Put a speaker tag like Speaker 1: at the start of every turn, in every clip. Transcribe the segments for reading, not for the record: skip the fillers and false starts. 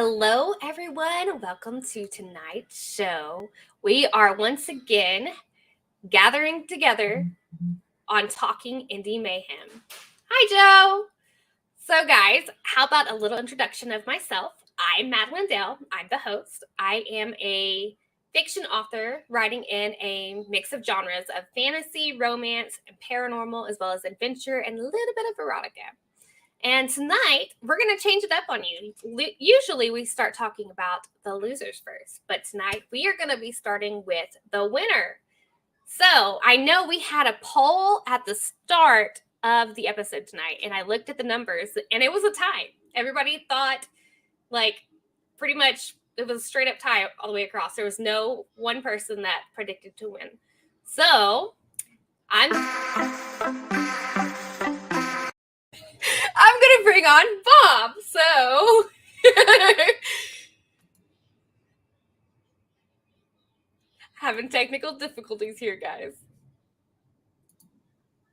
Speaker 1: Hello, everyone. Welcome to tonight's show. We are once again gathering together on Talking Indie Mayhem. Hi, Joe. So, guys, how about a little introduction of myself? I'm Madilynn Dale. I'm the host. I am a fiction author writing in a mix of genres of fantasy, romance, and paranormal, as well as adventure and a little bit of erotica. And tonight, we're going to change it up on you. Usually, we start talking about the losers first, but tonight, we are going to be starting with the winner. So, I know we had a poll at the start of the episode tonight, and I looked at the numbers, and it was a tie. Everybody thought, pretty much, it was a straight up tie all the way across. There was no one person that predicted to win. So, I'm going to bring on Bob. So, having technical difficulties here, guys.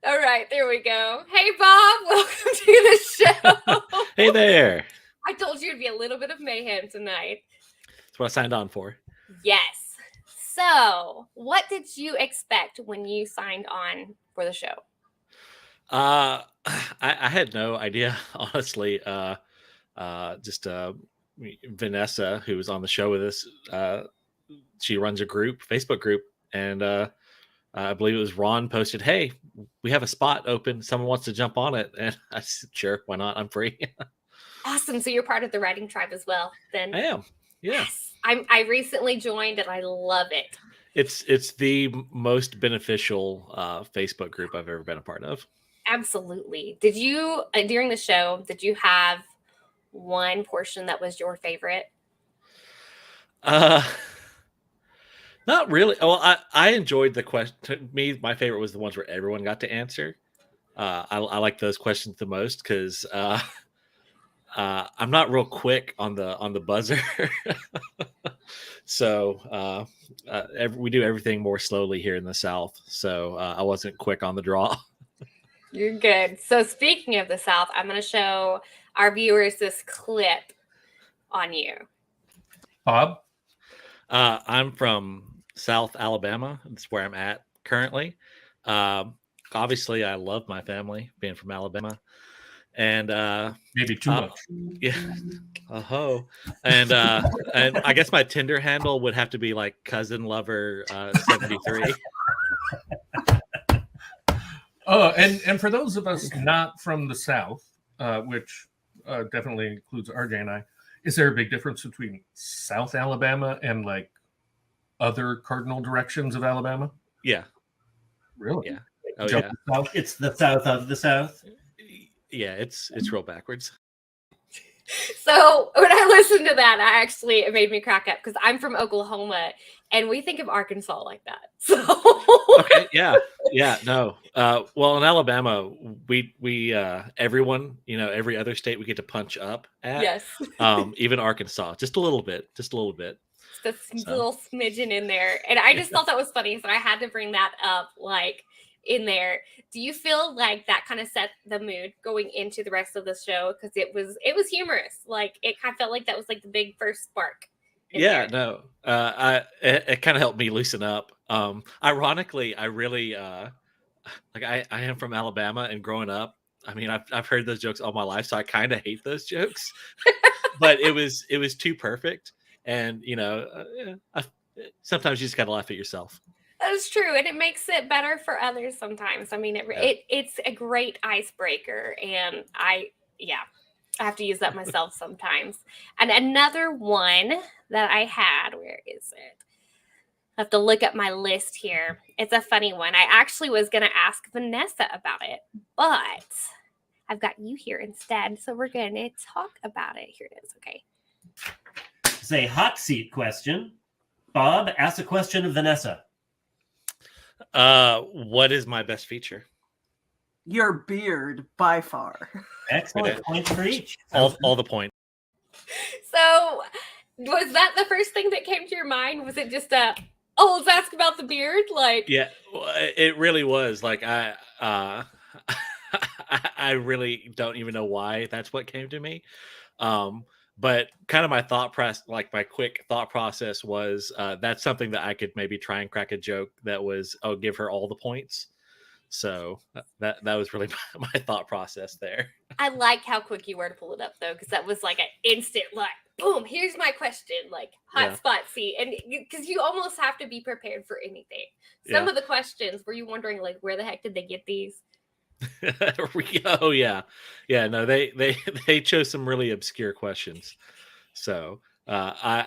Speaker 1: All right, there we go. Hey, Bob, welcome to the show.
Speaker 2: Hey there.
Speaker 1: I told you it'd be a little bit of mayhem tonight.
Speaker 2: That's what I signed on for.
Speaker 1: Yes. So, what did you expect when you signed on for the show?
Speaker 2: I had no idea, honestly. Vanessa, who was on the show with us, she runs a Facebook group, and I believe it was Ron posted, "Hey, we have a spot open. Someone wants to jump on it." And I said, "Sure, why not? I'm free."
Speaker 1: Awesome. So you're part of the writing tribe as well, then?
Speaker 2: I am. Yeah.
Speaker 1: Yes. I recently joined, and I love it.
Speaker 2: It's the most beneficial Facebook group I've ever been a part of.
Speaker 1: Absolutely. Did you, during the show, did you have one portion that was your favorite?
Speaker 2: Not really. Well, I enjoyed the question. To me, my favorite was the ones where everyone got to answer. I like those questions the most because I'm not real quick on the buzzer. So we do everything more slowly here in the South. So I wasn't quick on the draw.
Speaker 1: You're good. So speaking of the South, I'm going to show our viewers this clip on you.
Speaker 3: Bob?
Speaker 2: I'm from South Alabama. That's where I'm at currently. Obviously, I love my family, being from Alabama. And
Speaker 3: maybe too much.
Speaker 2: Yeah. And I guess my Tinder handle would have to be like cousin lover 73.
Speaker 3: Oh, and for those of us not from the South, which definitely includes RJ and I, is there a big difference between South Alabama and like other cardinal directions of Alabama?
Speaker 2: Yeah.
Speaker 3: Really?
Speaker 2: Yeah. Oh, yeah.
Speaker 4: South? It's the South of the South.
Speaker 2: Yeah, it's real backwards.
Speaker 1: So when I listened to that, it made me crack up because I'm from Oklahoma and we think of Arkansas like that. So
Speaker 2: okay, yeah, no. Well, in Alabama, we everyone, every other state we get to punch up at.
Speaker 1: Yes.
Speaker 2: Even Arkansas, just a little bit.
Speaker 1: Just a little smidgen in there, and I just thought that was funny, so I had to bring that up, in there. Do you feel like that kind of set the mood going into the rest of the show? Because it was humorous. It kind of felt like that was like the big first spark.
Speaker 2: Yeah, no. It kind of helped me loosen up. Ironically, I really I am from Alabama, and growing up, I mean, I've heard those jokes all my life, so I kind of hate those jokes. But it was too perfect, and sometimes you just gotta laugh at yourself.
Speaker 1: That is true, and it makes it better for others sometimes. I mean, it's a great icebreaker, and I have to use that myself sometimes. And another one that I had, where is it? I have to look at my list here. It's a funny one. I actually was going to ask Vanessa about it, but I've got you here instead, so we're going to talk about it. Here it is. Okay.
Speaker 4: It's a hot seat question. Bob, ask a question of Vanessa.
Speaker 2: What is my best feature?
Speaker 5: Your beard, by far.
Speaker 4: Excellent. Points for each.
Speaker 2: All the points.
Speaker 1: So, was that the first thing that came to your mind? Was it just let's ask about the beard?
Speaker 2: Yeah, it really was. I I really don't even know why that's what came to me. but kind of my thought process, like my quick thought process was that's something that I could maybe try and crack a joke that was, oh, give her all the points. So that was really my thought process there.
Speaker 1: I like how quick you were to pull it up though, because that was like an instant, like, boom, here's my question, like hot spot seat. And because you almost have to be prepared for anything. Some of the questions, were you wondering like where the heck did they get these?
Speaker 2: Oh yeah. No, they chose some really obscure questions. So I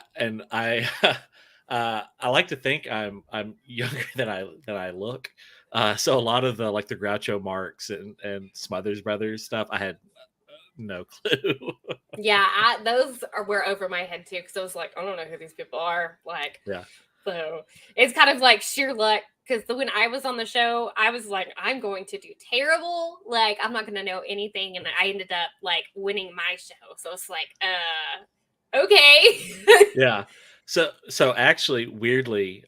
Speaker 2: I like to think I'm younger than I look. So a lot of the like the Groucho Marx and Smothers Brothers stuff, I had no clue.
Speaker 1: Yeah, those were over my head too, because I was like, I don't know who these people are. Like, so it's kind of like sheer luck. Because when I was on the show, I was like, I'm going to do terrible. Like, I'm not going to know anything, and I ended up like winning my show. So it's like, okay.
Speaker 2: Yeah. So actually, weirdly,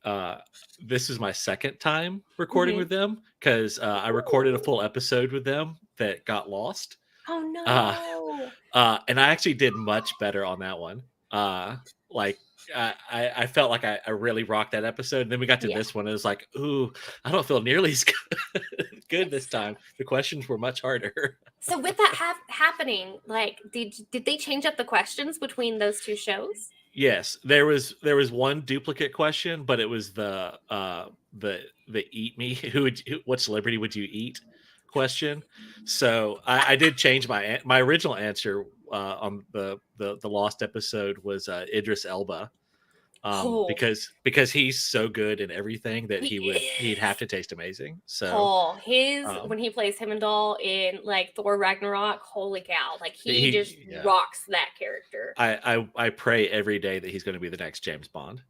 Speaker 2: this is my second time recording with them, because I recorded a full episode with them that got lost.
Speaker 1: Oh no.
Speaker 2: And I actually did much better on that one. Like I felt like I really rocked that episode. And then we got to this one. It was like, ooh, I don't feel nearly as good this time. The questions were much harder.
Speaker 1: So with that happening, like, did they change up the questions between those two shows?
Speaker 2: Yes, there was one duplicate question, but it was the eat me. What celebrity would you eat question. So I did change my original answer on the Lost episode was Idris Elba. Because he's so good in everything that he'd have to taste amazing. So
Speaker 1: when he plays Heimdall in like Thor Ragnarok, holy cow, like he just rocks that character.
Speaker 2: I pray every day that he's going to be the next James Bond.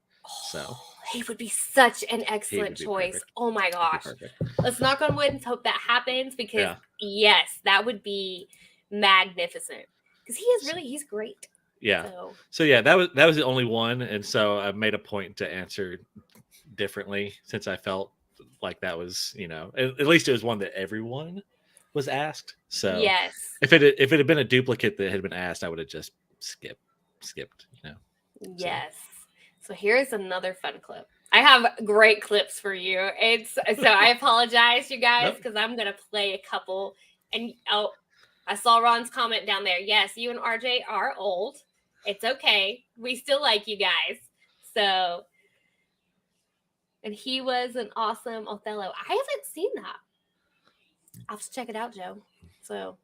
Speaker 2: So
Speaker 1: he would be such an excellent choice. Perfect. Oh my gosh, let's knock on wood and hope that happens, because yes, that would be magnificent, because he's great.
Speaker 2: Yeah. So yeah, that was the only one, and so I made a point to answer differently, since I felt like that was, at least it was one that everyone was asked. So
Speaker 1: yes,
Speaker 2: if it had been a duplicate that had been asked, I would have just skipped.
Speaker 1: Yes. So here's another fun clip. I have great clips for you. I apologize, you guys, because I'm gonna play a couple. And I saw Ron's comment down there. Yes, you and RJ are old. It's okay. We still like you guys. So, and he was an awesome Othello. I haven't seen that. I'll have to check it out, Joe. So,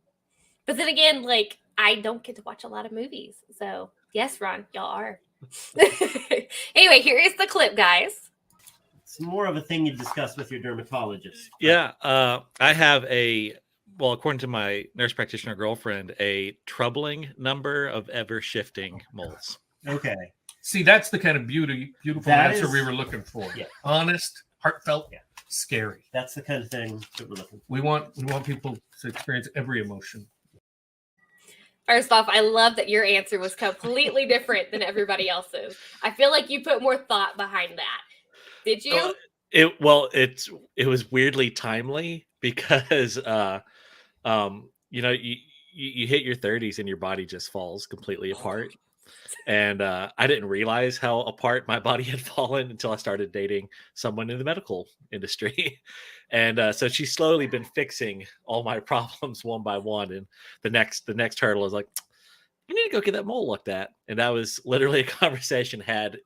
Speaker 1: but then again, like, I don't get to watch a lot of movies. So, yes, Ron, y'all are. Anyway, here is the clip, guys.
Speaker 4: It's more of a thing you discuss with your dermatologist.
Speaker 2: Yeah, I have according to my nurse practitioner girlfriend, a troubling number of ever-shifting moles.
Speaker 4: Okay.
Speaker 3: See, that's the kind of beautiful answer we were looking for. Yeah. Honest, heartfelt, scary.
Speaker 4: That's the kind of thing that we're looking for.
Speaker 3: We want people to experience every emotion.
Speaker 1: First off, I love that your answer was completely different than everybody else's. I feel like you put more thought behind that. Did you?
Speaker 2: It was weirdly timely, because you hit your 30s and your body just falls completely apart. And I didn't realize how apart my body had fallen until I started dating someone in the medical industry. And so she's slowly been fixing all my problems one by one. And the next hurdle is like, you need to go get that mole looked at. And that was literally a conversation had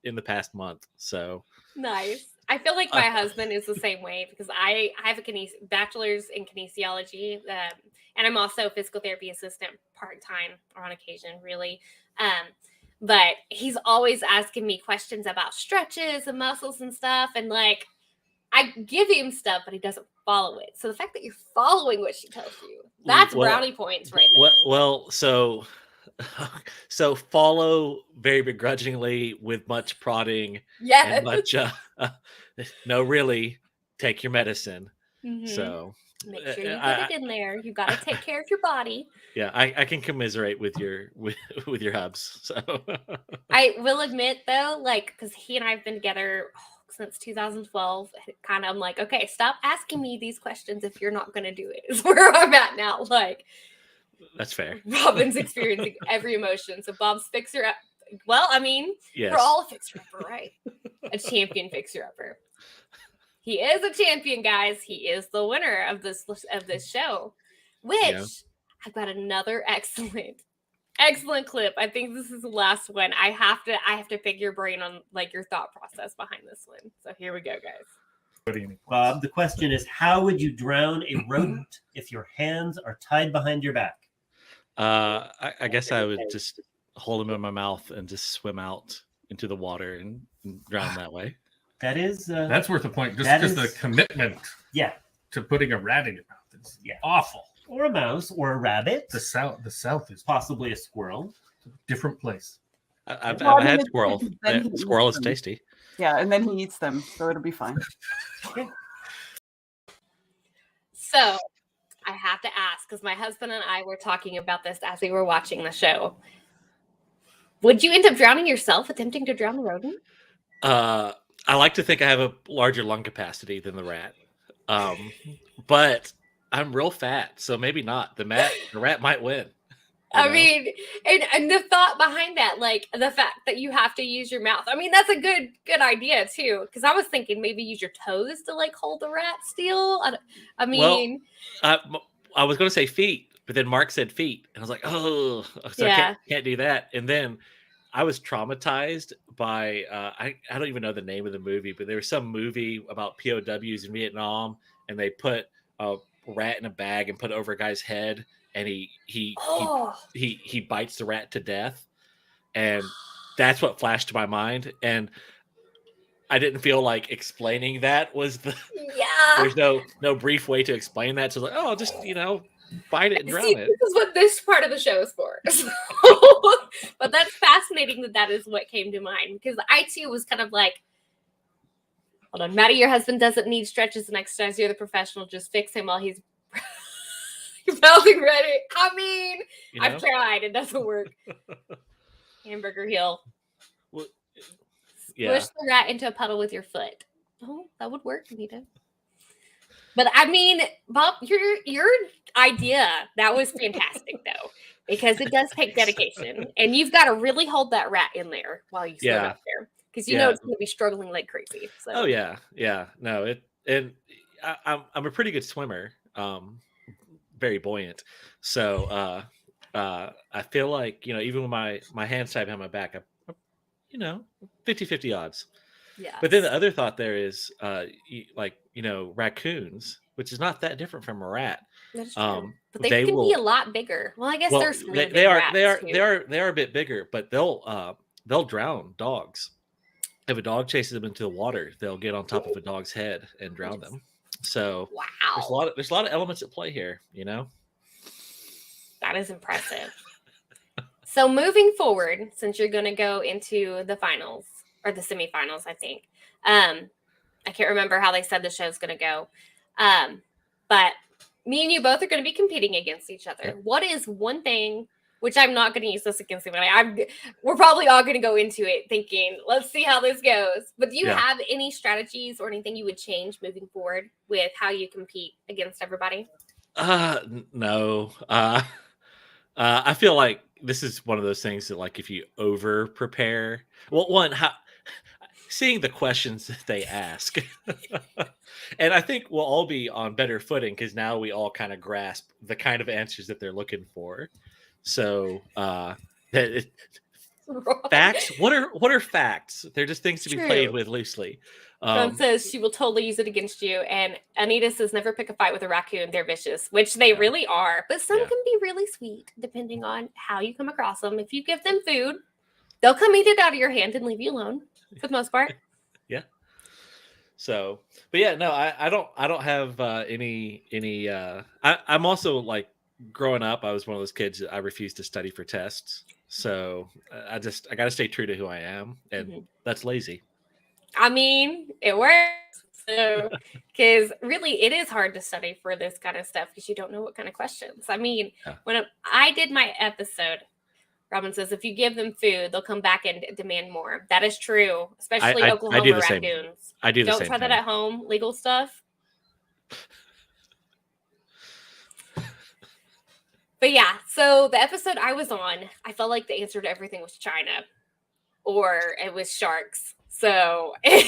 Speaker 2: in the past month. So
Speaker 1: nice. I feel like my husband is the same way, because I have a bachelor's in kinesiology, and I'm also a physical therapy assistant part-time, or on occasion, really. But he's always asking me questions about stretches and muscles and stuff, and like, I give him stuff, but he doesn't follow it. So the fact that you're following what she tells you, that's brownie points right there.
Speaker 2: Well, so follow very begrudgingly with much prodding.
Speaker 1: Yeah.
Speaker 2: And much no, really take your medicine.
Speaker 1: Mm-hmm.
Speaker 2: So
Speaker 1: make sure you get it in there. You got to take care of your body.
Speaker 2: Yeah, I can commiserate with your hubs. So
Speaker 1: I will admit though, like, because he and I have been together since 2012, kind of, I'm like, okay, stop asking me these questions if you're not going to do it, is where I'm at now. Like,
Speaker 2: That's fair.
Speaker 1: Robin's experiencing every emotion. So Bob's fixer up. Well, I mean,
Speaker 2: Yes.
Speaker 1: we're all a fixer upper, right? A champion fixer upper. He is a champion, guys. He is the winner of this show. Which
Speaker 2: Yeah.
Speaker 1: I've got another excellent clip. I think this is the last one. I have to pick your brain on like your thought process behind this one. So here we go, guys.
Speaker 3: What do you mean?
Speaker 4: Bob, the question is, how would you drown a rodent if your hands are tied behind your back?
Speaker 2: I guess I would just hold him in my mouth and just swim out into the water and drown that way.
Speaker 4: That is
Speaker 3: That's worth a point. Just
Speaker 4: that
Speaker 3: because the
Speaker 4: is-
Speaker 3: commitment
Speaker 4: yeah,
Speaker 3: to putting a rat in your mouth is
Speaker 4: Yeah.
Speaker 3: awful.
Speaker 4: or a mouse, or a rabbit,
Speaker 3: The South is
Speaker 4: possibly a squirrel.
Speaker 3: a different place.
Speaker 2: I've
Speaker 5: Well, I mean,
Speaker 2: had
Speaker 5: it's-
Speaker 2: squirrel.
Speaker 5: then he
Speaker 2: Yeah, squirrel is
Speaker 5: eats them.
Speaker 2: tasty.
Speaker 5: Yeah, and then he eats them, so it'll be fine.
Speaker 1: So I have to ask, because my husband and I were talking about this as we were watching the show. Would you end up drowning yourself attempting to drown the rodent?
Speaker 2: I like to think I have a larger lung capacity than the rat, but I'm real fat, so maybe not. The rat might win.
Speaker 1: I mean, and the thought behind that, like the fact that you have to use your mouth. I mean, that's a good idea too. Because I was thinking maybe use your toes to like hold the rat still. I mean,
Speaker 2: I was going to say feet, but then Mark said feet, and I was like, oh, so
Speaker 1: Yeah.
Speaker 2: I can't do that. And then I was traumatized by I don't even know the name of the movie, but there was some movie about POWs in Vietnam, and they put a rat in a bag and put it over a guy's head, and he bites the rat to death, and that's what flashed to my mind. And I didn't feel like explaining that was the
Speaker 1: yeah.
Speaker 2: there's no brief way to explain that. So like, oh, just bite it and drown
Speaker 1: See,
Speaker 2: it.
Speaker 1: this is what this part of the show is for. But that's fascinating that is what came to mind, because I too was kind of like, hold on, Maddie, your husband doesn't need stretches and exercise. You're the professional. Just fix him while he's mouthing ready. I mean, I've tried. It doesn't work. Hamburger heel.
Speaker 2: Well, yeah.
Speaker 1: Push the rat into a puddle with your foot. Oh, that would work, Anita. But I mean, Bob, your idea, that was fantastic though, because it does take dedication, and you've got to really hold that rat in there while you swim up there, because you know it's going to be struggling like crazy. So.
Speaker 2: Oh yeah. No, I'm a pretty good swimmer. Very buoyant. So I feel like even with my hands tied behind my back, I'm 50-50 odds.
Speaker 1: Yeah.
Speaker 2: But then the other thought there is raccoons, which is not that different from a rat.
Speaker 1: That's true. But they can be a lot bigger. Well, I guess there's
Speaker 2: they are a bit bigger, but they'll drown dogs. If a dog chases them into the water, they'll get on top of a dog's head and drown them. So
Speaker 1: wow,
Speaker 2: there's a lot of elements at play here,
Speaker 1: That is impressive. So moving forward, since you're going to go into the finals or the semifinals, I think. I can't remember how they said the show's going to go. But me and you both are going to be competing against each other.
Speaker 2: Yep.
Speaker 1: What is one thing, which I'm not going to use this against anybody. We're probably all going to go into it thinking, let's see how this goes. But do you have any strategies or anything you would change moving forward with how you compete against everybody?
Speaker 2: No. I feel like this is one of those things that, like, if you over prepare, seeing the questions that they ask, and I think we'll all be on better footing because now we all kind of grasp the kind of answers that they're looking for. So, facts. What are facts? They're just things to be played with loosely.
Speaker 1: John says she will totally use it against you, and Anita says never pick a fight with a raccoon. They're vicious, which they really are. But some can be really sweet, depending on how you come across them. If you give them food, they'll come eat it out of your hand and leave you alone for the most part.
Speaker 2: Yeah. So, but yeah, no, I don't have any. I'm also like growing up. I was one of those kids that I refused to study for tests. So I got to stay true to who I am, and that's lazy.
Speaker 1: I mean, it works. So, because really, it is hard to study for this kind of stuff because you don't know what kind of questions. I mean, when I did my episode, Robin says if you give them food, they'll come back and demand more. That is true, especially Oklahoma raccoons.
Speaker 2: I do the same.
Speaker 1: Don't try that at home. Legal stuff. But yeah, so the episode I was on, I felt like the answer to everything was China or it was sharks. So, and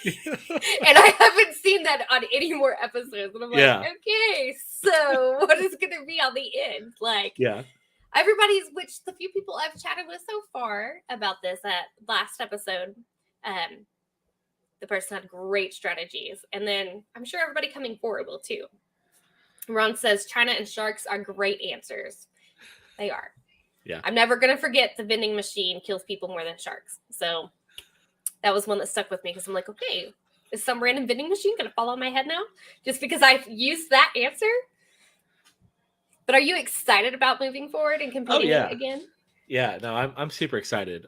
Speaker 1: I haven't seen that on any more episodes. And I'm
Speaker 2: Yeah.
Speaker 1: like, okay, so what is going to be on the end? Like,
Speaker 2: Yeah.
Speaker 1: everybody's, which the few people I've chatted with so far about this last episode, the person had great strategies. And then I'm sure everybody coming forward will too. Ron says China and sharks are great answers. They are.
Speaker 2: Yeah.
Speaker 1: I'm never going to forget the vending machine kills people more than sharks. So that was one that stuck with me because I'm like, okay, is some random vending machine going to fall on my head now? Just because I've used that answer? But are you excited about moving forward and competing again?
Speaker 2: Yeah, no, I'm super excited.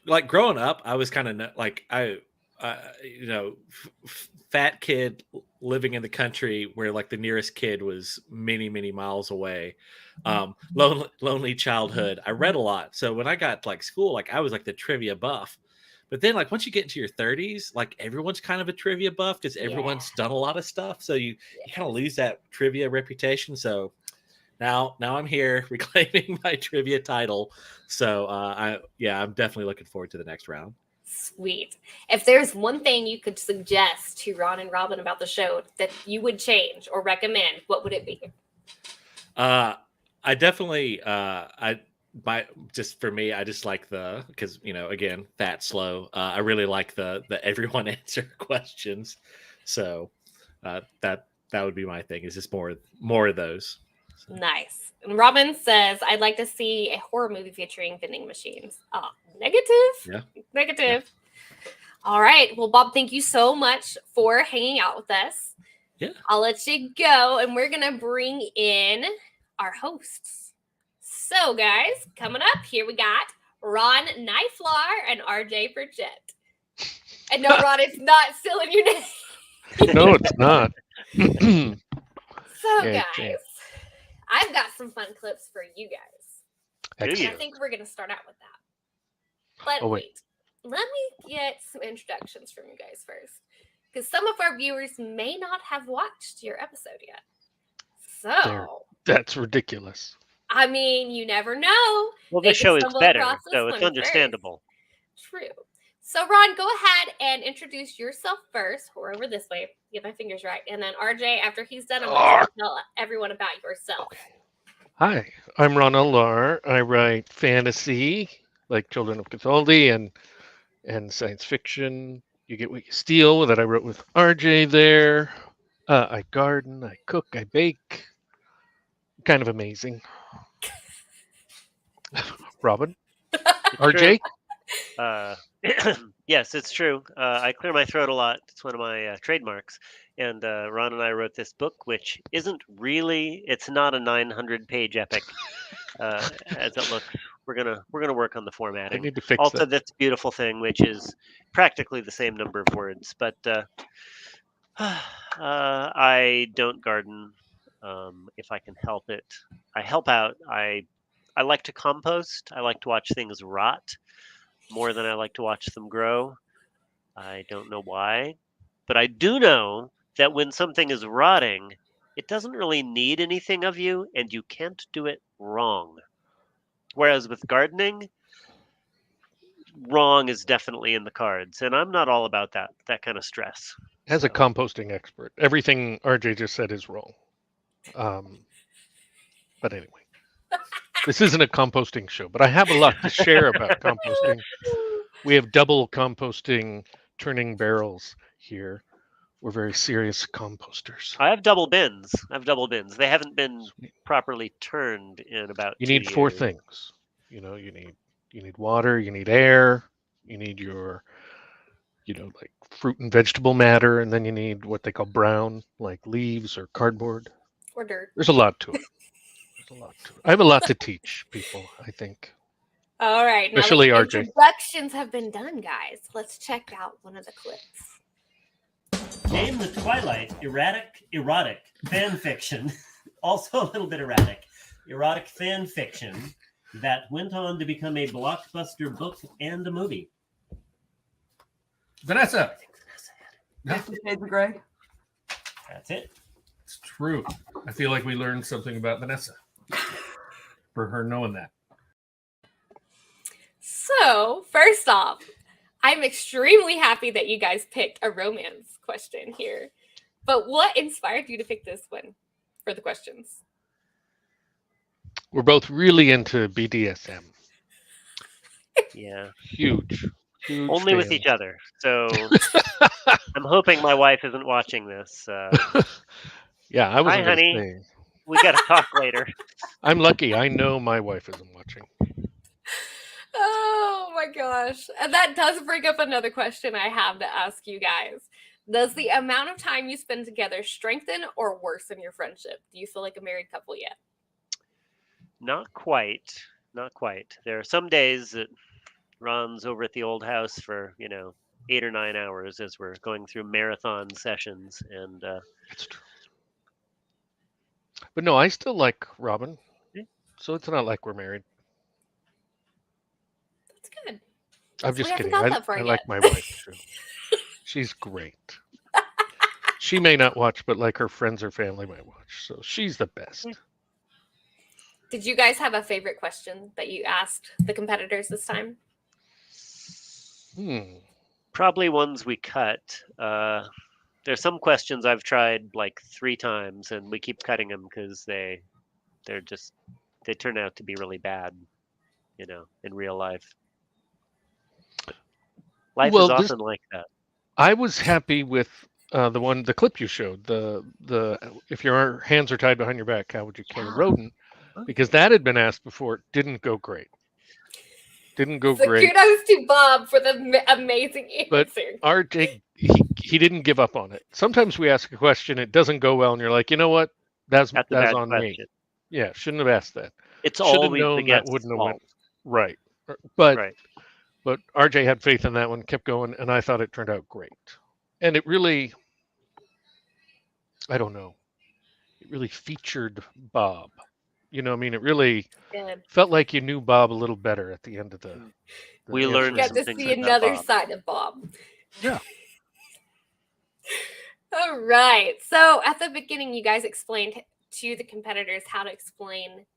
Speaker 2: Like growing up, I was kind of like fat kid living in the country where like the nearest kid was many miles away. Lonely childhood. I read a lot, so when I got to like school, like I was like the trivia buff. But then like once you get into your 30s, like everyone's kind of a trivia buff because everyone's done a lot of stuff. So you kind of lose that trivia reputation. So now I'm here reclaiming my trivia title. So I'm definitely looking forward to the next round.
Speaker 1: Sweet. If there's one thing you could suggest to Ron and Robin about the show that you would change or recommend, what would it be?
Speaker 2: I definitely just for me, I just like because again, fat slow. I really like the everyone answer questions. So that would be my thing. Is just more of those. So.
Speaker 1: Nice. And Robin says, I'd like to see a horror movie featuring vending machines. Oh, negative?
Speaker 2: Yeah.
Speaker 1: Negative. Yeah. All right. Well, Bob, thank you so much for hanging out with us.
Speaker 2: Yeah.
Speaker 1: I'll let you go, and we're going to bring in our hosts. So, guys, coming up, here we got Ron Kniflar and RJ Burgett. And no, Ron, it's not still in your name.
Speaker 6: No, it's not.
Speaker 1: So, guys, I've got some fun clips for you guys. And I think we're going to start out with that. But wait, let me get some introductions from you guys first. Because some of our viewers may not have watched your episode yet. So.
Speaker 6: That's ridiculous.
Speaker 1: I mean, you never know.
Speaker 7: Well, this show is better, so it's understandable.
Speaker 1: True. So, Ron, go ahead and introduce yourself first, or over this way. Get my fingers right. And then RJ, after he's done, I'm going to tell everyone about yourself.
Speaker 6: Okay. Hi, I'm Ron Alar. I write fantasy, like Children of Cthulhu, and science fiction. You Get What You Steal, that I wrote with RJ there. I garden, I cook, I bake. Kind of amazing. Robin? RJ?
Speaker 7: Yes, it's true. I clear my throat a lot. It's one of my trademarks. And Ron and I wrote this book, which isn't really, it's not a 900-page epic as it looks. We're gonna work on the formatting.
Speaker 6: I need to fix
Speaker 7: also,
Speaker 6: that.
Speaker 7: that's a beautiful thing, which is practically the same number of words. But I don't garden if I can help it. I help out. I like to compost. I like to watch things rot more than I like to watch them grow. I don't know why, but I do know that when something is rotting, it doesn't really need anything of you, and you can't do it wrong. Whereas with gardening, wrong is definitely in the cards, and I'm not all about that kind of stress.
Speaker 6: As a composting expert, everything RJ just said is wrong. But anyway, this isn't a composting show, but I have a lot to share about composting. We have double composting turning barrels here. We're very serious composters.
Speaker 7: I have double bins. They haven't been properly turned in about 2 years.
Speaker 6: You need 4 things. You need water, you need air, you need your like fruit and vegetable matter, and then you need what they call brown, like leaves or cardboard.
Speaker 1: Or dirt.
Speaker 6: There's a lot to it. I have a lot to teach people, I think.
Speaker 1: All right.
Speaker 6: Especially
Speaker 1: now
Speaker 6: RJ.
Speaker 1: Introductions have been done, guys. Let's check out one of the clips.
Speaker 4: Name the Twilight erotic fan fiction, also a little bit erotic fan fiction that went on to become a blockbuster book and a movie.
Speaker 3: Vanessa.
Speaker 5: 50 Shades of Grey.
Speaker 4: That's it.
Speaker 3: It's true. I feel like we learned something about Vanessa. for her knowing that.
Speaker 1: So, first off, I'm extremely happy that you guys picked a romance question here. But what inspired you to pick this one for the questions?
Speaker 6: We're both really into BDSM.
Speaker 7: Yeah.
Speaker 6: Huge
Speaker 7: Only with
Speaker 6: fans.
Speaker 7: each other. So I'm hoping my wife isn't watching this.
Speaker 6: Yeah, I wasn't
Speaker 7: Hi,
Speaker 6: going to
Speaker 7: honey.
Speaker 6: say.
Speaker 7: We got to talk later.
Speaker 6: I'm lucky. I know my wife isn't watching.
Speaker 1: Oh my gosh. And that does bring up another question I have to ask you guys. Does the amount of time you spend together strengthen or worsen your friendship? Do you feel like a married couple yet?
Speaker 7: Not quite. Not quite. There are some days that Ron's over at the old house for, 8 or 9 hours as we're going through marathon sessions. And
Speaker 6: It's true. But no, I still like Robin.
Speaker 7: Yeah.
Speaker 6: So it's not like we're married.
Speaker 1: That's good.
Speaker 6: I'm
Speaker 1: So
Speaker 6: just
Speaker 1: we haven't
Speaker 6: kidding.
Speaker 1: got
Speaker 6: I
Speaker 1: that far
Speaker 6: like
Speaker 1: yet.
Speaker 6: my wife too. She's great. She may not watch, but like her friends or family might watch. So she's the best.
Speaker 1: Did you guys have a favorite question that you asked the competitors this time?
Speaker 7: probably ones we cut. There's some questions I've tried like 3 times, and we keep cutting them because they turn out to be really bad, in real life. Life is often like that.
Speaker 6: I was happy with the clip you showed. The if your hands are tied behind your back, how would you kill a rodent? Because that had been asked before. It didn't go great. Didn't go
Speaker 1: So
Speaker 6: great.
Speaker 1: kudos to Bob for the amazing answer.
Speaker 6: But RJ, he didn't give up on it. Sometimes we ask a question, it doesn't go well, and you're like, you know what? That's
Speaker 7: a bad
Speaker 6: on
Speaker 7: question.
Speaker 6: me. Yeah, shouldn't have asked that.
Speaker 7: It's
Speaker 6: Should have
Speaker 7: always
Speaker 6: known
Speaker 7: the
Speaker 6: that
Speaker 7: guest's
Speaker 6: wouldn't have
Speaker 7: fault.
Speaker 6: went right. But
Speaker 7: Right.
Speaker 6: But RJ had faith in that one, kept going, and I thought it turned out great. And it really, I don't know, it really featured Bob. You know, I mean, it really felt like you knew Bob a little better at the end of the.
Speaker 7: We learned
Speaker 1: got
Speaker 7: some
Speaker 1: to
Speaker 7: things
Speaker 1: see
Speaker 7: about
Speaker 1: another
Speaker 7: Bob.
Speaker 1: side of Bob.
Speaker 6: Yeah.
Speaker 1: All right. So at the beginning, you guys explained to the competitors how to explain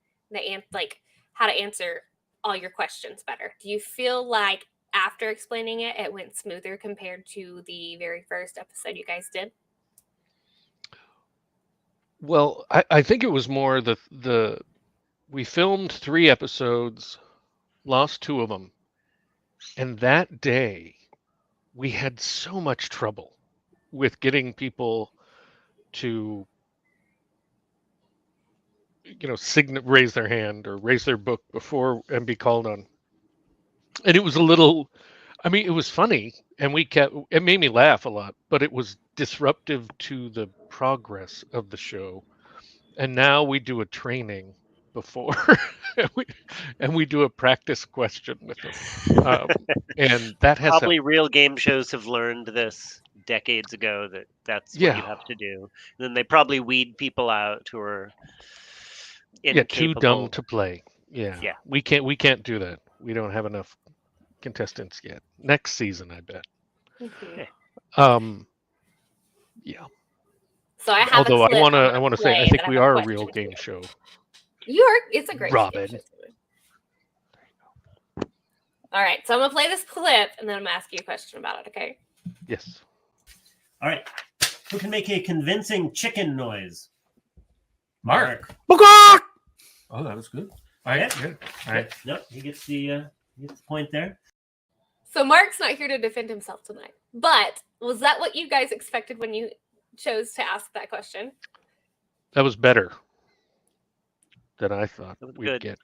Speaker 1: how to answer all your questions better. Do you feel like after explaining it, it went smoother compared to the very first episode you guys did?
Speaker 6: Well, I think it was more we filmed 3 episodes, lost 2 of them, and that day we had so much trouble with getting people to raise their hand or raise their book before and be called on. And it was a little, I mean, it was funny, and it made me laugh a lot, but it was disruptive to the progress of the show. And now we do a training before, and we do a practice question with them. And that has
Speaker 7: Probably real game shows have learned this decades ago that's what you have to do. And then they probably weed people out who are incapable.
Speaker 6: Too dumb to play. Yeah.
Speaker 7: Yeah.
Speaker 6: We can't do that. We don't have enough contestants yet. Next season, I bet.
Speaker 1: Mm-hmm.
Speaker 6: Yeah.
Speaker 1: So I have
Speaker 6: Although I want to say I think we are a real game show.
Speaker 1: You are. It's a great
Speaker 6: Robin.
Speaker 1: game show. All right, so I'm gonna play this clip and then I'm gonna ask you a question about it. Okay?
Speaker 6: Yes.
Speaker 4: All right. Who can make a convincing chicken noise?
Speaker 3: Mark.
Speaker 4: Mark.
Speaker 3: Oh, that was good.
Speaker 4: All right.
Speaker 3: Good. All right.
Speaker 4: Nope, he gets the point there.
Speaker 1: So Mark's not here to defend himself tonight. But was that what you guys expected when you chose to ask that question?
Speaker 6: That was better than I thought we'd
Speaker 7: good.
Speaker 6: get.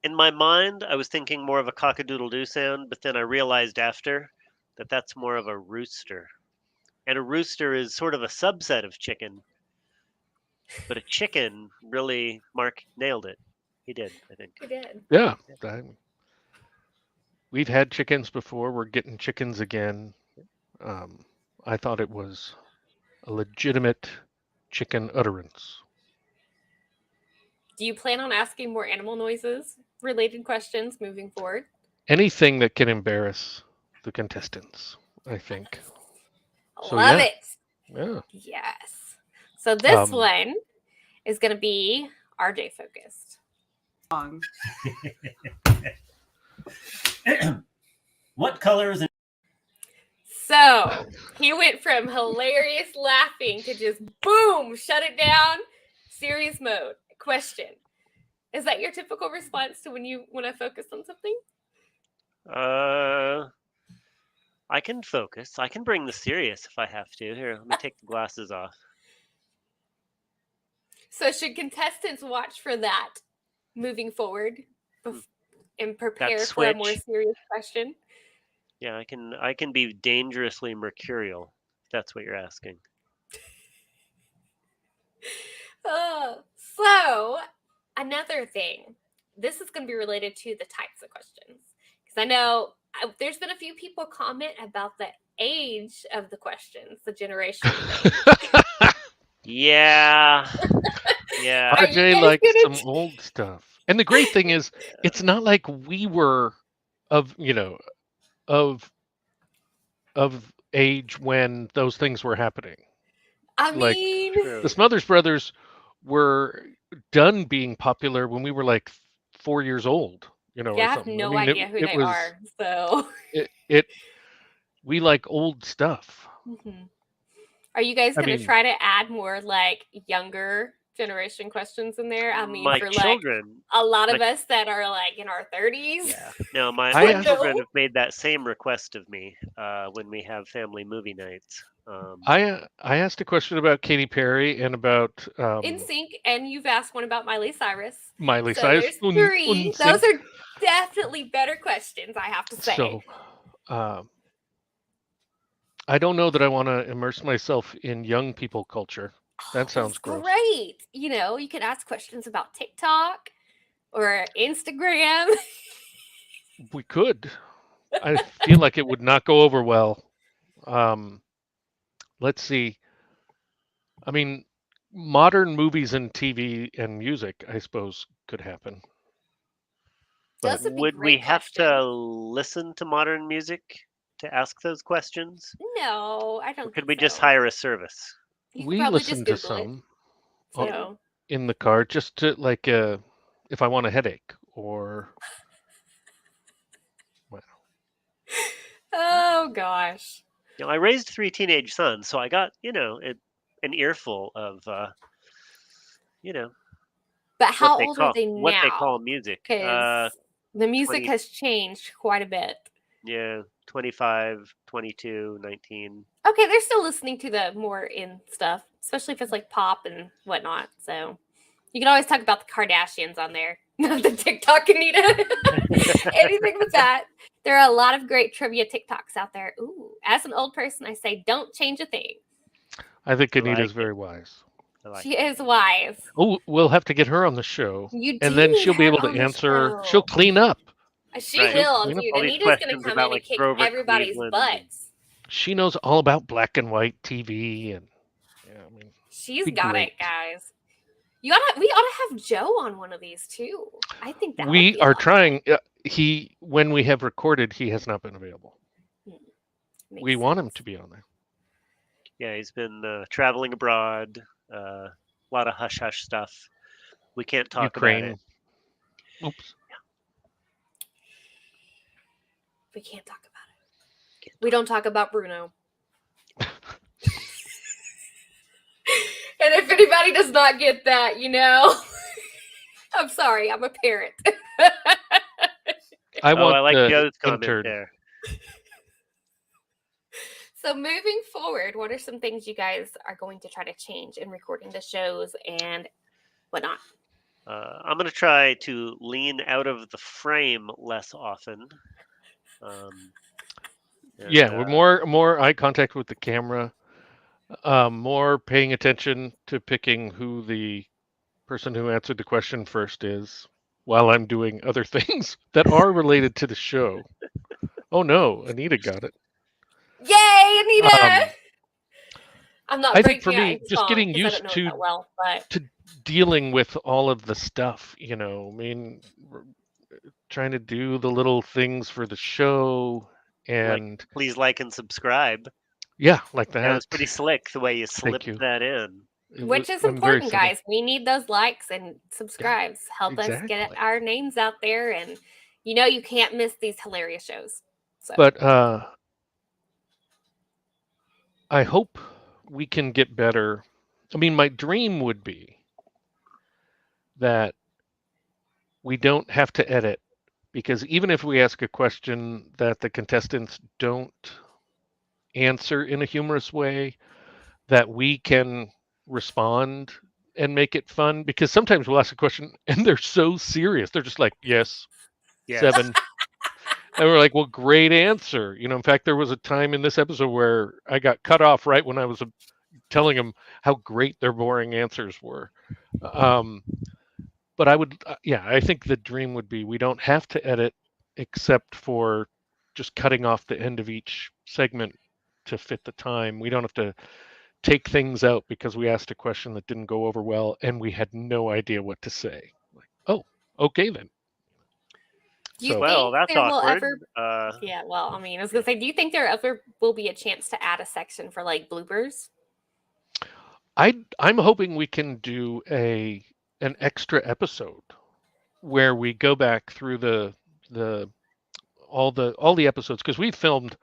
Speaker 7: In my mind, I was thinking more of a cock-a-doodle-doo sound, but then I realized after that that's more of a rooster. And a rooster is sort of a subset of chicken. But a chicken, really, Mark nailed it. He did, I think.
Speaker 1: He did.
Speaker 6: Yeah. We've had chickens before. We're getting chickens again. I thought it was a legitimate chicken utterance.
Speaker 1: Do you plan on asking more animal noises related questions moving forward?
Speaker 6: Anything that can embarrass the contestants, I think.
Speaker 1: Love it.
Speaker 6: Yeah.
Speaker 1: Yes. So this one is going to be RJ focused.
Speaker 5: Wrong.
Speaker 4: What color is
Speaker 1: So he went from hilarious laughing to just boom, shut it down, serious mode. Question. Is that your typical response to when you want to focus on something?
Speaker 7: I can focus. I can bring the serious if I have to. Here, let me take the glasses off.
Speaker 1: So should contestants watch for that moving forward and prepare for a more
Speaker 7: switch?
Speaker 1: serious question?
Speaker 7: Yeah, I can be dangerously mercurial. If that's what you're asking.
Speaker 1: So another thing, this is going to be related to the types of questions, because I know there's been a few people comment about the age of the questions, the generation.
Speaker 7: Yeah. Yeah.
Speaker 1: Are you
Speaker 6: RJ
Speaker 1: guys
Speaker 6: likes
Speaker 1: gonna
Speaker 6: some old stuff. And the great thing is, it's not like we were of age when those things were happening.
Speaker 1: I
Speaker 6: Like,
Speaker 1: mean,
Speaker 7: True.
Speaker 6: The Smothers Brothers were done being popular when we were like 4 years old,
Speaker 1: yeah,
Speaker 6: or
Speaker 1: I have
Speaker 6: something.
Speaker 1: no
Speaker 6: I mean,
Speaker 1: idea who they are. So,
Speaker 6: we like old stuff.
Speaker 1: are you guys
Speaker 6: I
Speaker 1: gonna
Speaker 6: mean-
Speaker 1: try to add more like younger generation questions in there? I mean,
Speaker 7: My
Speaker 1: for
Speaker 7: children.
Speaker 1: like a lot of us that are like in our 30s.
Speaker 7: Yeah. No, my
Speaker 6: I-
Speaker 7: children have made that same request of me when we have family movie nights.
Speaker 6: I asked a question about Katy Perry and about
Speaker 1: In Sync, and you've asked one about Miley Cyrus.
Speaker 6: Miley
Speaker 1: So
Speaker 6: Cyrus.
Speaker 1: there's three. Those are definitely better questions, I have to say.
Speaker 6: So, I don't know that I want to immerse myself in young people culture. That sounds
Speaker 1: That's
Speaker 6: gross.
Speaker 1: great. You could ask questions about TikTok or Instagram.
Speaker 6: We could. I feel like it would not go over well. Let's see. I mean, modern movies and TV and music, I suppose, could happen.
Speaker 1: Those would be
Speaker 7: would we
Speaker 1: great
Speaker 7: have to
Speaker 1: questions.
Speaker 7: listen to modern music to ask those questions?
Speaker 1: No, I don't.
Speaker 7: Or could
Speaker 1: think
Speaker 7: we just
Speaker 1: so.
Speaker 7: hire a service?
Speaker 1: You could
Speaker 6: We
Speaker 1: probably
Speaker 6: listen
Speaker 1: just
Speaker 6: to
Speaker 1: Google
Speaker 6: some
Speaker 1: It, so.
Speaker 6: in the car just to like if I want a headache or
Speaker 1: Oh gosh.
Speaker 7: I raised 3 teenage sons, so I got an earful of
Speaker 1: But how
Speaker 7: what they
Speaker 1: old
Speaker 7: call
Speaker 1: are they
Speaker 7: what they
Speaker 1: now?
Speaker 7: call music.
Speaker 1: Because the music
Speaker 7: 20
Speaker 1: has changed quite a bit.
Speaker 7: Yeah, 25, 22, 19.
Speaker 1: Okay, they're still listening to the more in stuff, especially if it's like pop and whatnot. So you can always talk about the Kardashians on there, not the TikTok Anita. Anything with that. There are a lot of great trivia TikToks out there. Ooh, as an old person, I say don't change a thing.
Speaker 6: I think
Speaker 7: I
Speaker 6: Anita's
Speaker 7: like
Speaker 6: very wise.
Speaker 7: I like
Speaker 1: She is wise.
Speaker 6: Oh, we'll have to get her on the show.
Speaker 1: You
Speaker 6: And
Speaker 1: do
Speaker 6: then
Speaker 1: need
Speaker 6: she'll be
Speaker 1: her
Speaker 6: able to
Speaker 1: on the
Speaker 6: answer.
Speaker 1: show.
Speaker 6: She'll clean up.
Speaker 1: She
Speaker 7: Right.
Speaker 1: will,
Speaker 6: Clean up
Speaker 1: dude.
Speaker 7: all these
Speaker 1: Anita's going
Speaker 7: questions
Speaker 1: to come
Speaker 7: about,
Speaker 1: in and
Speaker 7: like,
Speaker 1: kick
Speaker 7: Grover
Speaker 1: everybody's
Speaker 7: Cleveland.
Speaker 1: butts.
Speaker 6: She knows all about black and white TV and
Speaker 1: She's
Speaker 6: be
Speaker 1: got
Speaker 6: great.
Speaker 1: it, guys. We ought to have Joe on one of these too. I think that
Speaker 6: we
Speaker 1: would be
Speaker 6: are
Speaker 1: a lot.
Speaker 6: trying. When we have recorded, he has not been available.
Speaker 1: Makes
Speaker 6: We want him
Speaker 1: sense.
Speaker 6: to be on there.
Speaker 7: Yeah, he's been traveling abroad. A lot of hush hush stuff. We can't talk about
Speaker 6: Ukraine.
Speaker 7: it.
Speaker 6: Oops.
Speaker 1: We can't talk about it. We don't talk about Bruno. And if anybody does not get that, I'm sorry, I'm a parent.
Speaker 6: I want
Speaker 7: I like
Speaker 6: the
Speaker 7: Joe's comment
Speaker 6: intern.
Speaker 7: there.
Speaker 1: So moving forward, what are some things you guys are going to try to change in recording the shows and whatnot?
Speaker 7: I'm going to try to lean out of the frame less often.
Speaker 6: Yeah, we're more eye contact with the camera. More paying attention to picking who the person who answered the question first is, while I'm doing other things that are related to the show. Oh no, Anita got it.
Speaker 1: Yay, Anita! I'm not
Speaker 6: I
Speaker 1: breaking
Speaker 6: think for
Speaker 1: out
Speaker 6: me,
Speaker 1: into
Speaker 6: just
Speaker 1: song
Speaker 6: getting
Speaker 1: 'cause I
Speaker 6: used
Speaker 1: don't know it that well, but
Speaker 6: to dealing with all of the stuff, I mean, we're trying to do the little things for the show and
Speaker 7: please like and subscribe.
Speaker 6: yeah, like that.
Speaker 7: That was pretty slick the way you slipped
Speaker 6: you.
Speaker 7: that in.
Speaker 1: Which is
Speaker 6: I'm very
Speaker 1: important,
Speaker 6: funny.
Speaker 1: guys. We need those likes and subscribes. Help us get
Speaker 6: exactly.
Speaker 1: our names out there, and you can't miss these hilarious shows. So,
Speaker 6: But I hope we can get better. I mean, my dream would be that we don't have to edit, because even if we ask a question that the contestants don't answer in a humorous way, that we can respond and make it fun. Because sometimes we'll ask a question and they're so serious. They're just like, yes,
Speaker 7: Yes.
Speaker 6: 7. And we're like, well, great answer. In fact, there was a time in this episode where I got cut off right when I was telling them how great their boring answers were. But I would, I think the dream would be we don't have to edit except for just cutting off the end of each segment to fit the time. We don't have to take things out because we asked a question that didn't go over well and we had no idea what to say. Like, oh, okay then.
Speaker 1: do you
Speaker 6: So-
Speaker 7: Well,
Speaker 1: think
Speaker 7: that's
Speaker 1: there will
Speaker 7: awkward.
Speaker 1: ever? Yeah. Well, I mean, I was gonna say, do you think there ever will be a chance to add a section for like bloopers?
Speaker 6: I'm hoping we can do an extra episode where we go back through all the episodes, because we filmed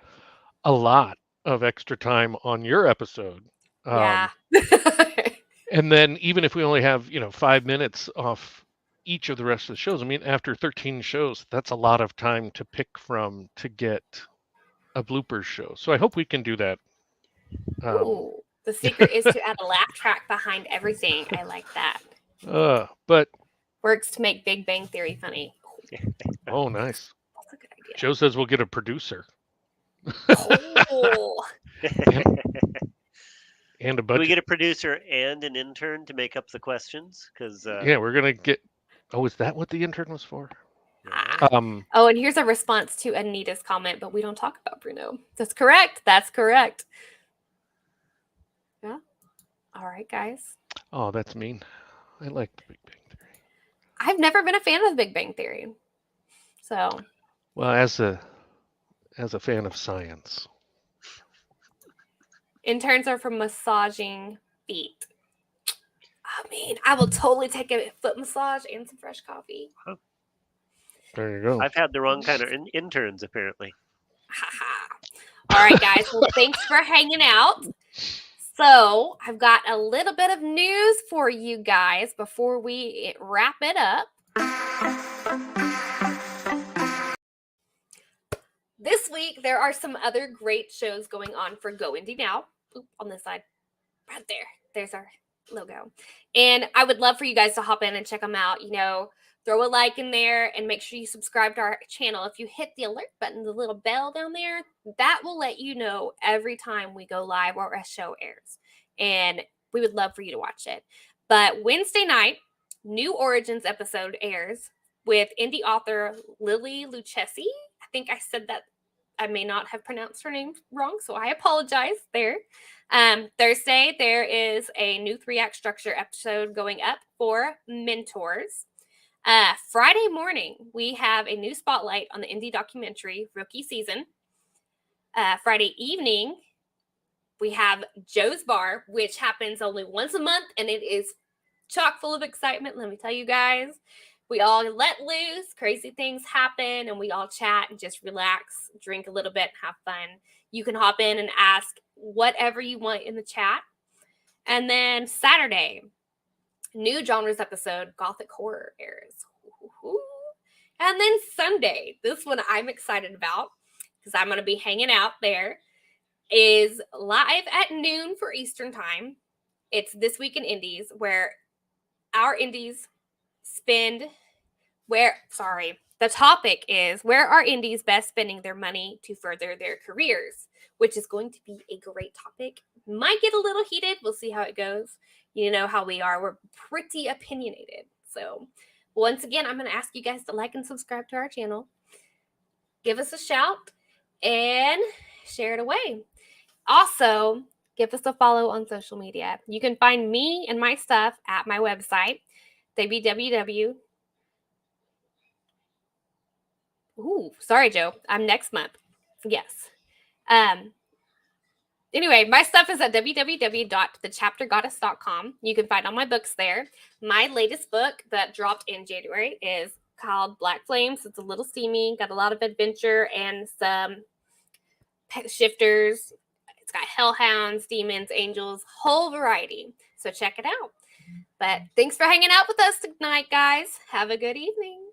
Speaker 6: a lot of extra time on your episode.
Speaker 1: Yeah.
Speaker 6: And then even if we only have 5 minutes off each of the rest of the shows, I mean, after 13 shows, that's a lot of time to pick from to get a bloopers show. So I hope we can do that.
Speaker 1: Ooh, the secret is to add a laugh track behind everything. I like that.
Speaker 6: But
Speaker 1: Works to make Big Bang Theory funny.
Speaker 6: oh, nice.
Speaker 1: That's a good idea.
Speaker 6: Joe says we'll get a producer
Speaker 1: Oh,
Speaker 6: and a
Speaker 7: Do we
Speaker 6: budget.
Speaker 7: get a producer and an intern to make up the questions? Because
Speaker 6: Yeah, we're gonna get. Oh, is that what the intern was for?
Speaker 1: oh, and here's a response to Anita's comment, but we don't talk about Bruno. That's correct. That's correct. Yeah. All right, guys.
Speaker 6: Oh, that's mean. I like the Big Bang Theory.
Speaker 1: I've never been a fan of the Big Bang Theory. So,
Speaker 6: Well, as a fan of science.
Speaker 1: interns are for massaging feet. I mean, I will totally take a foot massage and some fresh coffee.
Speaker 6: There you go.
Speaker 7: I've had the wrong kind of interns, apparently.
Speaker 1: All right, guys. Well, thanks for hanging out. So, I've got a little bit of news for you guys before we wrap it up. This week, there are some other great shows going on for GoIndieNow. Oop, on this side. Right there. There's our logo. And I would love for you guys to hop in and check them out. Throw a like in there and make sure you subscribe to our channel. If you hit the alert button, the little bell down there, that will let you know every time we go live or a show airs. And we would love for you to watch it. But Wednesday night, New Origins episode airs with indie author Lily Lucchesi. I think I said that. I may not have pronounced her name wrong, so I apologize there. Thursday, there is a new 3-act structure episode going up for Mentors. Friday morning, we have a new spotlight on the indie documentary Rookie Season. Friday evening, we have Joe's Bar, which happens only once a month, and it is chock full of excitement. Let me tell you guys, we all let loose, crazy things happen, and we all chat and just relax, drink a little bit, have fun. You can hop in and ask whatever you want in the chat. And then Saturday, new genres episode, Gothic Horror airs. And then Sunday, this one I'm excited about because I'm going to be hanging out there, is live at noon for Eastern Time. It's This Week in Indies, where our indies the topic is, where are indies best spending their money to further their careers, which is going to be a great topic. Might get a little heated. We'll see how it goes. You know how we are. We're pretty opinionated. So once again, I'm going to ask you guys to like and subscribe to our channel. Give us a shout and share it away. Also, give us a follow on social media. You can find me and my stuff at my website, www. Ooh, sorry, Joe. I'm next month. Yes. Anyway, my stuff is at www.thechaptergoddess.com. You can find all my books there. My latest book that dropped in January is called Black Flames. It's a little steamy, got a lot of adventure and some shifters. It's got hellhounds, demons, angels, whole variety. So check it out. But thanks for hanging out with us tonight, guys. Have a good evening.